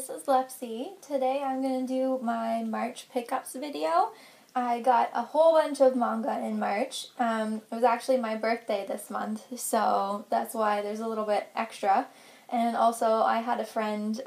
this is Lepsy. Today I'm going to do my March pickups video. I got a whole bunch of manga in March. It was actually my birthday this month, so that's why there's a little bit extra. And also I had a friend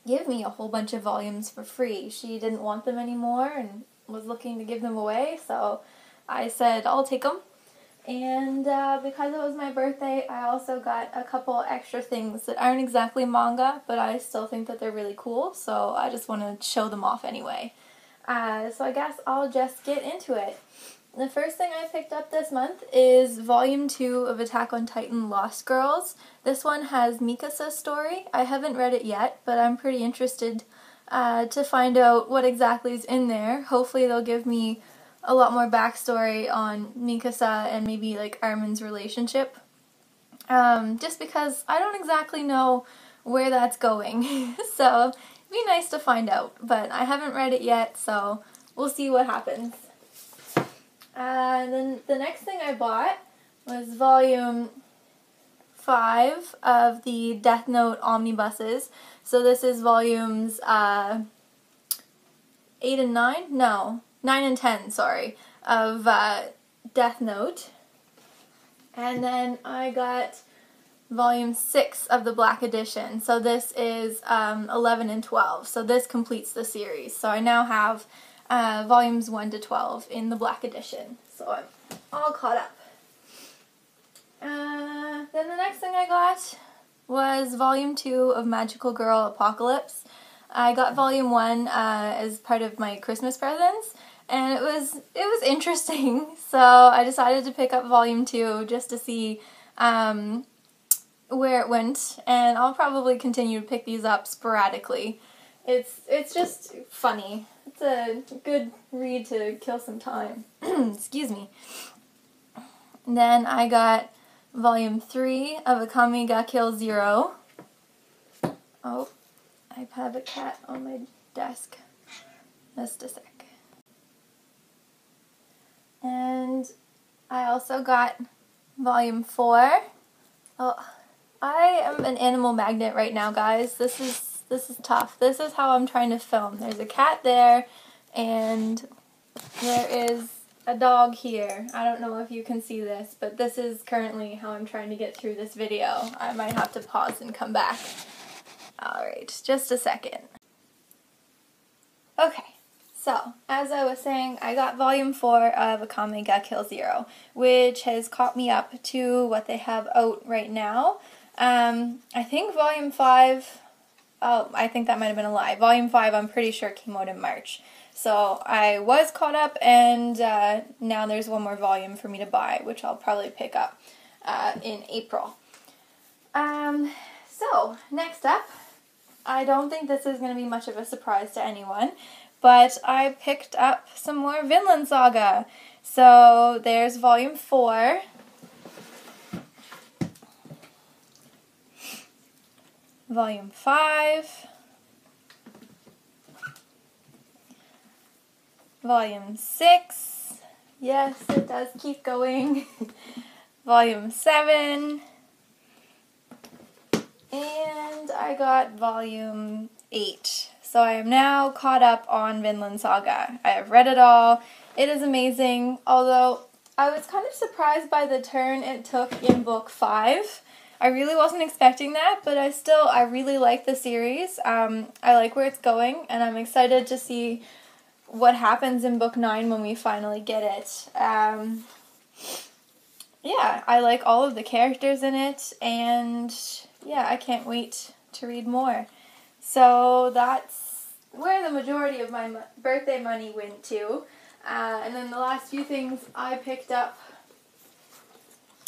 give me a whole bunch of volumes for free. She didn't want them anymore and was looking to give them away, so I said I'll take them. And because it was my birthday, I also got a couple extra things that aren't exactly manga, but I still think that they're really cool, so I just want to show them off anyway. So I guess I'll just get into it. The first thing I picked up this month is Volume 2 of Attack on Titan Lost Girls. This one has Mikasa's story. I haven't read it yet, but I'm pretty interested to find out what exactly is in there. Hopefully they'll give me a lot more backstory on Mikasa and maybe like Armin's relationship. Just because I don't exactly know where that's going. So it'd be nice to find out. But I haven't read it yet, so we'll see what happens. Then the next thing I bought was Volume 5 of the Death Note omnibuses. So this is volumes 8 and 9? No. 9 and 10, sorry, of Death Note. And then I got Volume 6 of the Black Edition. So this is 11 and 12. So this completes the series. So I now have Volumes 1 to 12 in the Black Edition. So I'm all caught up. Then the next thing I got was Volume 2 of Magical Girl Apocalypse. I got Volume 1 as part of my Christmas presents. And it was interesting, so I decided to pick up Volume 2 just to see where it went, and I'll probably continue to pick these up sporadically. It's just funny. It's a good read to kill some time. Excuse me. And then I got Volume 3 of Akame ga Kill 0. Oh, I have a cat on my desk. Just a sec. And I also got Volume 4. Oh, I am an animal magnet right now, guys. This is tough. This is how I'm trying to film. There's a cat there, and there is a dog here. I don't know if you can see this, but this is currently how I'm trying to get through this video. I might have to pause and come back. Alright, just a second. Okay. So, as I was saying, I got Volume 4 of Akame ga Kill 0, which has caught me up to what they have out right now. I think Volume 5, I think that might have been a lie. Volume 5 I'm pretty sure came out in March. So I was caught up, and now there's one more volume for me to buy, which I'll probably pick up in April. So, next up, I don't think this is going to be much of a surprise to anyone, but I picked up some more Vinland Saga. So there's Volume 4. Volume 5. Volume 6. Yes, it does keep going. Volume 7. And I got Volume 8. So I am now caught up on Vinland Saga. I have read it all. It is amazing, although I was kind of surprised by the turn it took in Book 5. I really wasn't expecting that, but I really like the series. I like where it's going, and I'm excited to see what happens in Book 9 when we finally get it. Yeah, I like all of the characters in it, and yeah, I can't wait to read more. So that's where the majority of my birthday money went to. And then the last few things I picked up,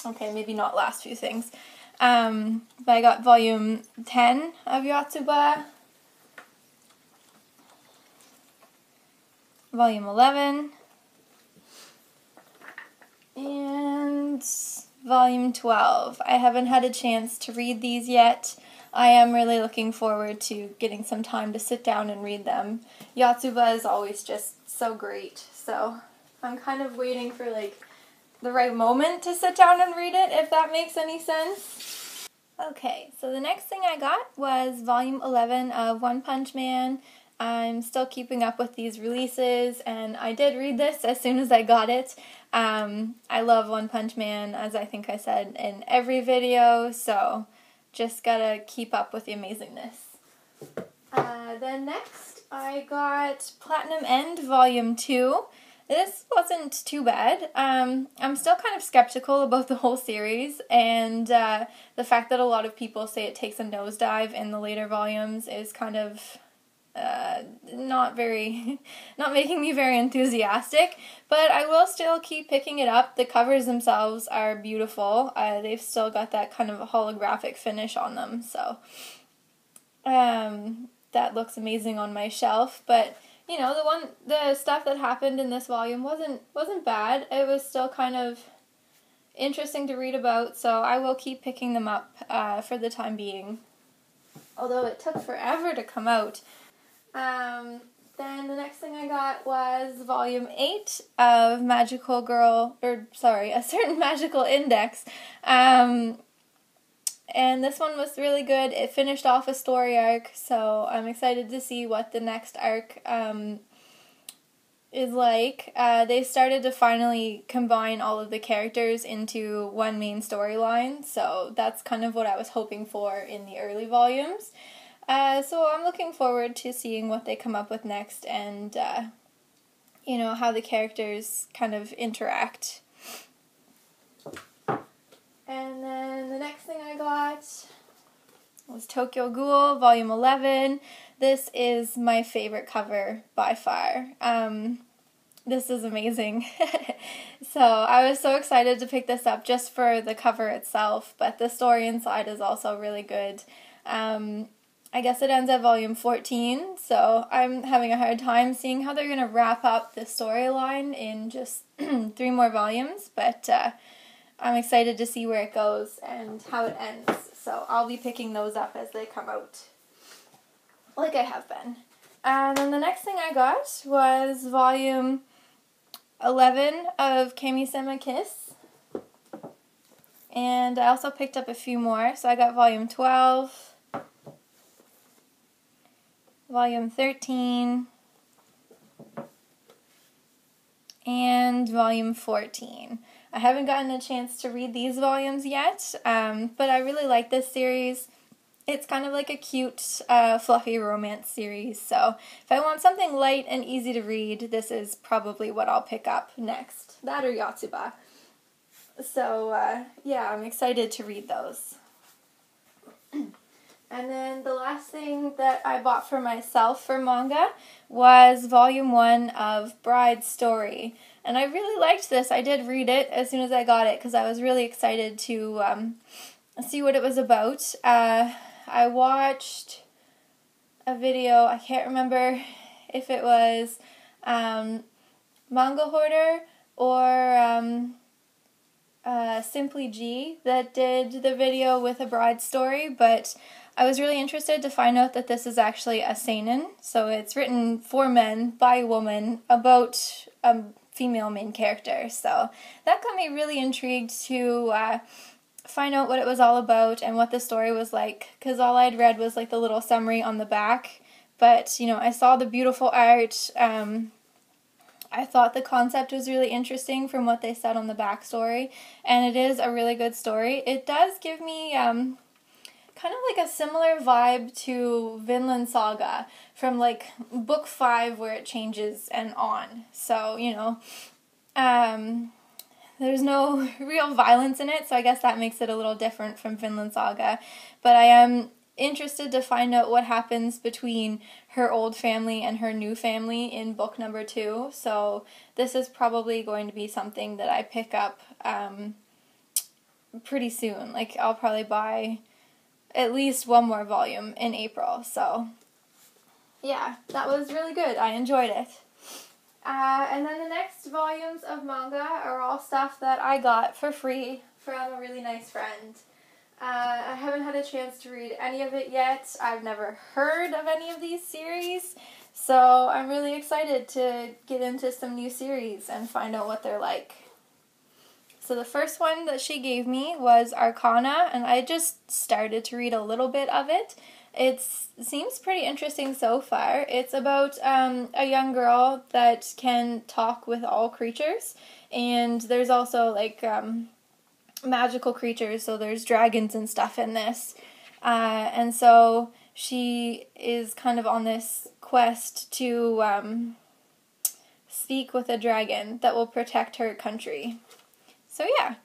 okay, maybe not last few things, but I got Volume 10 of Yotsuba, Volume 11, and Volume 12. I haven't had a chance to read these yet. I am really looking forward to getting some time to sit down and read them. Yotsuba is always just so great, so I'm kind of waiting for like the right moment to sit down and read it, if that makes any sense. Okay, so the next thing I got was volume 11 of One Punch Man. I'm still keeping up with these releases, and I did read this as soon as I got it. I love One Punch Man, as I think I said in every video, so just gotta keep up with the amazingness. Then next, I got Platinum End Volume 2. This wasn't too bad. I'm still kind of skeptical about the whole series, and the fact that a lot of people say it takes a nosedive in the later volumes is kind of not making me very enthusiastic, but I will still keep picking it up. The covers themselves are beautiful. They've still got that kind of a holographic finish on them, so that looks amazing on my shelf. But you know, the stuff that happened in this volume wasn't bad. It was still kind of interesting to read about, so I will keep picking them up for the time being. Although it took forever to come out. Then the next thing I got was volume 8 of A Certain Magical Index. And this one was really good. It finished off a story arc, so I'm excited to see what the next arc is like. They started to finally combine all of the characters into one main storyline, so that's kind of what I was hoping for in the early volumes. So I'm looking forward to seeing what they come up with next and, you know, how the characters kind of interact. And then the next thing I got was Tokyo Ghoul, Volume 11. This is my favorite cover by far. This is amazing. So I was so excited to pick this up just for the cover itself, but the story inside is also really good. I guess it ends at volume 14, so I'm having a hard time seeing how they're going to wrap up the storyline in just 3 more volumes, but I'm excited to see where it goes and how it ends, so I'll be picking those up as they come out, like I have been. And then the next thing I got was volume 11 of Kami-sama Kiss, and I also picked up a few more, so I got volume 12, volume 13, and volume 14. I haven't gotten a chance to read these volumes yet, but I really like this series. It's kind of like a cute, fluffy romance series, so if I want something light and easy to read, this is probably what I'll pick up next. That or Yotsuba. So, yeah, I'm excited to read those. And then the last thing that I bought for myself for manga was volume 1 of Bride's Story. And I really liked this. I did read it as soon as I got it because I was really excited to see what it was about. I watched a video, I can't remember if it was Manga Hoarder or Simply G that did the video with A Bride's Story, but I was really interested to find out that this is actually a seinen, so it's written for men by a woman about a female main character, so that got me really intrigued to find out what it was all about and what the story was like, because all I'd read was like the little summary on the back, but you know, I saw the beautiful art. I thought the concept was really interesting from what they said on the backstory, and it is a really good story. It does give me kind of like a similar vibe to Vinland Saga from like book 5 where it changes and on. So, you know, there's no real violence in it, so I guess that makes it a little different from Vinland Saga. But I am interested to find out what happens between her old family and her new family in book number 2. So this is probably going to be something that I pick up pretty soon. Like, I'll probably buy at least one more volume in April. So yeah, that was really good. I enjoyed it. And then the next volumes of manga are all stuff that I got for free from a really nice friend. I haven't had a chance to read any of it yet. I've never heard of any of these series, so I'm really excited to get into some new series and find out what they're like. So the first one that she gave me was Arcana, and I just started to read a little bit of it. It seems pretty interesting so far. It's about a young girl that can talk with all creatures, and there's also like magical creatures, so there's dragons and stuff in this. And so she is kind of on this quest to speak with a dragon that will protect her country. So yeah,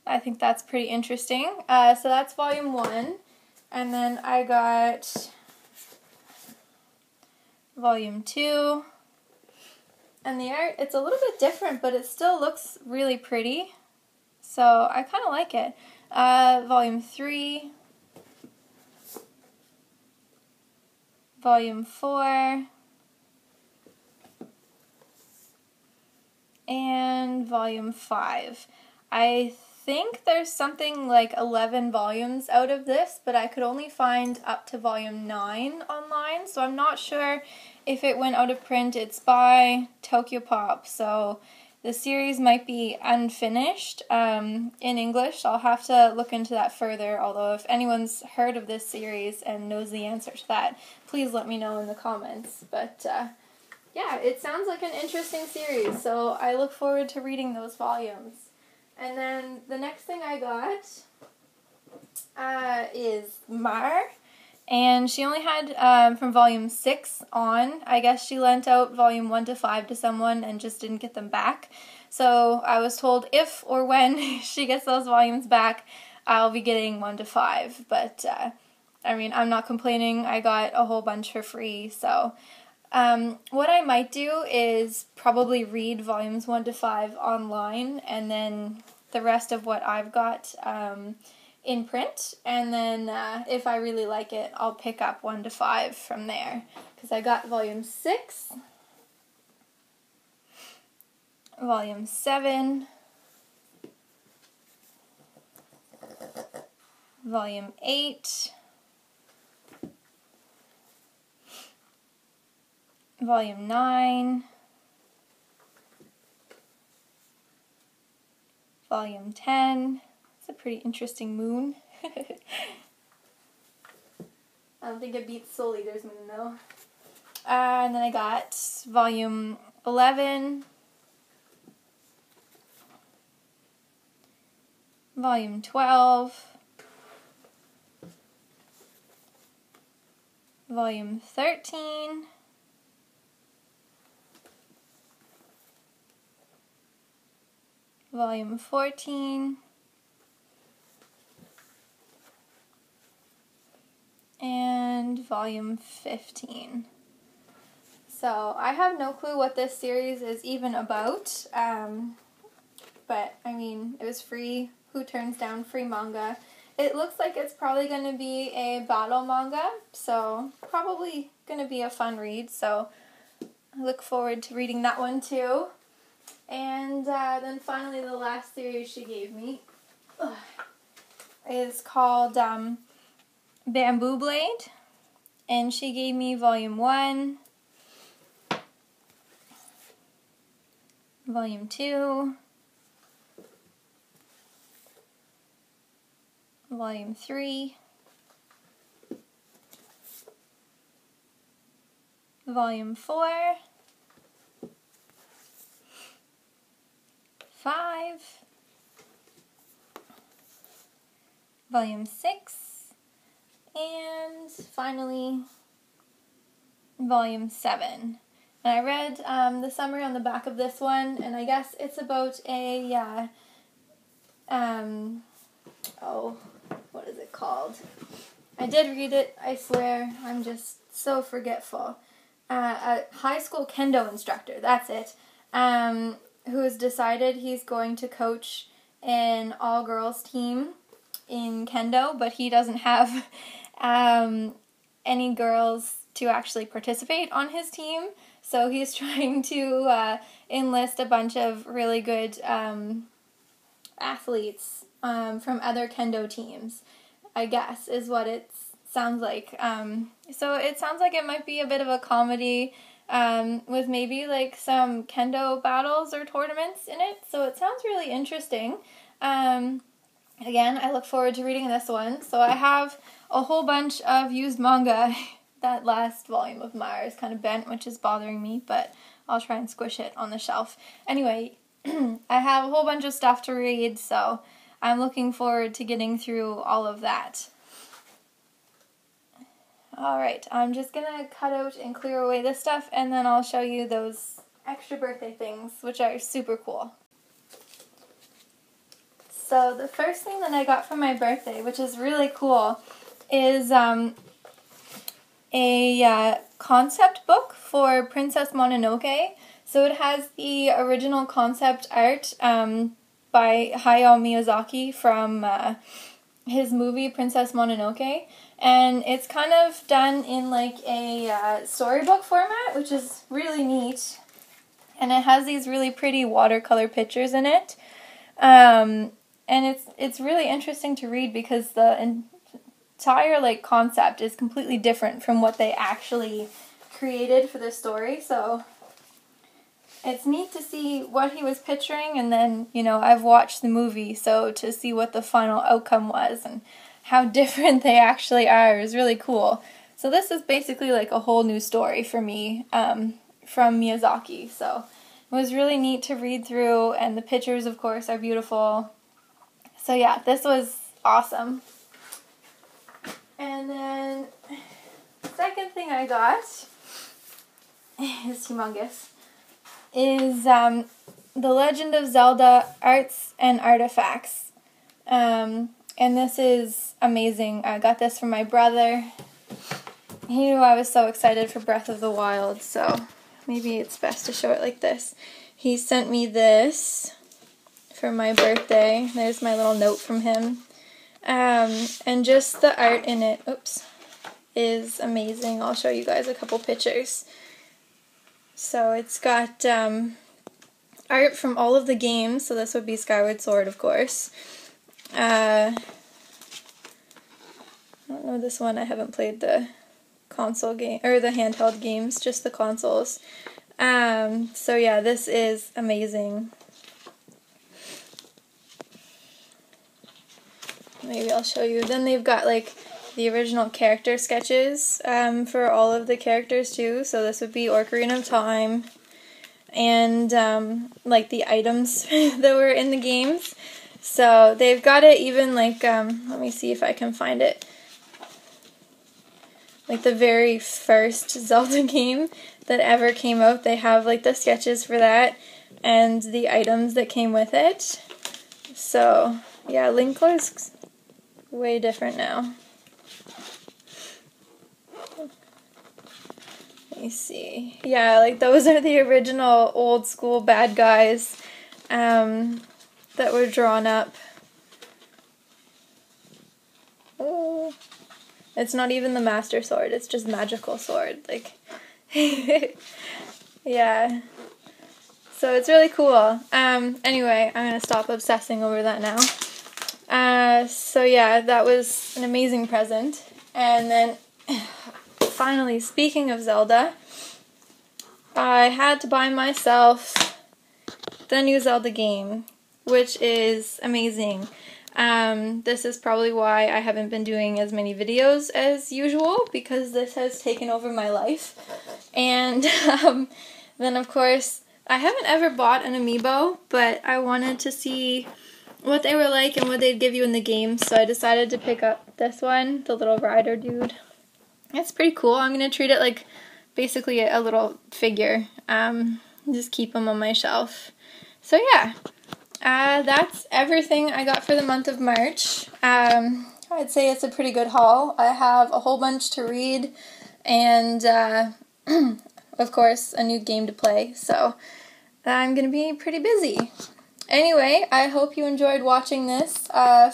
I think that's pretty interesting. So that's volume 1. And then I got volume 2. And the art, it's a little bit different, but it still looks really pretty. So I kind of like it. Volume 3. Volume 4. And volume 5. I think there's something like 11 volumes out of this, but I could only find up to volume 9 online, so I'm not sure if it went out of print. It's by Tokyopop, so the series might be unfinished in English. I'll have to look into that further, although if anyone's heard of this series and knows the answer to that, please let me know in the comments. But yeah, it sounds like an interesting series, so I look forward to reading those volumes. And then the next thing I got is Mar, and she only had from volume 6 on. I guess she lent out volume 1 to 5 to someone and just didn't get them back. So I was told if or when she gets those volumes back, I'll be getting 1 to 5. But I mean, I'm not complaining. I got a whole bunch for free, so what I might do is probably read volumes 1 to 5 online, and then the rest of what I've got in print, and then if I really like it, I'll pick up 1 to 5 from there, because I got volume 6, volume 7, volume 8, volume 9, volume 10. It's a pretty interesting moon. I don't think it beats Soul Eater's moon though. And then I got volume 11, volume 12, volume 13, volume 14, and volume 15. So I have no clue what this series is even about, but I mean, it was free. Who turns down free manga? It looks like it's probably going to be a battle manga, so probably going to be a fun read, so I look forward to reading that one too. And then finally the last series she gave me is called Bamboo Blade, and she gave me volume 1, volume 2, volume 3, volume 4, 5, volume 6, and finally volume 7. And I read the summary on the back of this one, and I guess it's about a, what is it called? I did read it, I swear, I'm just so forgetful. A high school kendo instructor, that's it, who has decided he's going to coach an all-girls team in kendo, but he doesn't have any girls to actually participate on his team, so he's trying to enlist a bunch of really good athletes from other kendo teams, I guess, is what it sounds like. So it sounds like it might be a bit of a comedy, with maybe like some kendo battles or tournaments in it. So it sounds really interesting. Again, I look forward to reading this one. So I have a whole bunch of used manga. That last volume of Mara is kind of bent, which is bothering me, but I'll try and squish it on the shelf. Anyway, I have a whole bunch of stuff to read, so I'm looking forward to getting through all of that. Alright, I'm just going to cut out and clear away this stuff, and then I'll show you those extra birthday things, which are super cool. So the first thing that I got for my birthday, which is really cool, is a concept book for Princess Mononoke. So it has the original concept art by Hayao Miyazaki from his movie Princess Mononoke. And it's kind of done in like a storybook format, which is really neat. And it has these really pretty watercolor pictures in it. And it's really interesting to read because the entire like concept is completely different from what they actually created for the story. So it's neat to see what he was picturing, and then, you know, I've watched the movie, so to see what the final outcome was and how different they actually are is really cool. So this is basically like a whole new story for me from Miyazaki. So it was really neat to read through, and the pictures, of course, are beautiful. So yeah, this was awesome. And then the second thing I got is humongous. Is The Legend of Zelda Arts and Artifacts. And this is amazing. I got this from my brother. He knew I was so excited for Breath of the Wild, so maybe it's best to show it like this. He sent me this for my birthday. There's my little note from him. And just the art in it, is amazing. I'll show you guys a couple pictures. So it's got art from all of the games, so this would be Skyward Sword, of course. I don't know this one, I haven't played the console game, or the handheld games, just the consoles. So yeah, this is amazing. Maybe I'll show you. Then they've got like the original character sketches for all of the characters too. So this would be Ocarina of Time, and like the items that were in the games. So they've got it even like, let me see if I can find it. Like the very first Zelda game that ever came out, they have like the sketches for that and the items that came with it. So yeah, Link looks way different now. Let me see. Yeah, like those are the original old school bad guys that were drawn up. Oh, it's not even the Master Sword, it's just Magical Sword. Like, yeah. So it's really cool. Anyway, I'm going to stop obsessing over that now. So yeah, that was an amazing present. And then, finally, speaking of Zelda, I had to buy myself the new Zelda game, which is amazing. This is probably why I haven't been doing as many videos as usual, because this has taken over my life. And then, of course, I haven't ever bought an amiibo, but I wanted to see what they were like and what they'd give you in the game, so I decided to pick up this one, the little rider dude. It's pretty cool. I'm going to treat it like basically a little figure. Just keep them on my shelf. So yeah, that's everything I got for the month of March. I'd say it's a pretty good haul. I have a whole bunch to read and, of course, a new game to play, so I'm going to be pretty busy. Anyway, I hope you enjoyed watching this.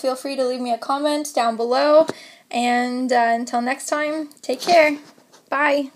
Feel free to leave me a comment down below, and until next time, take care. Bye.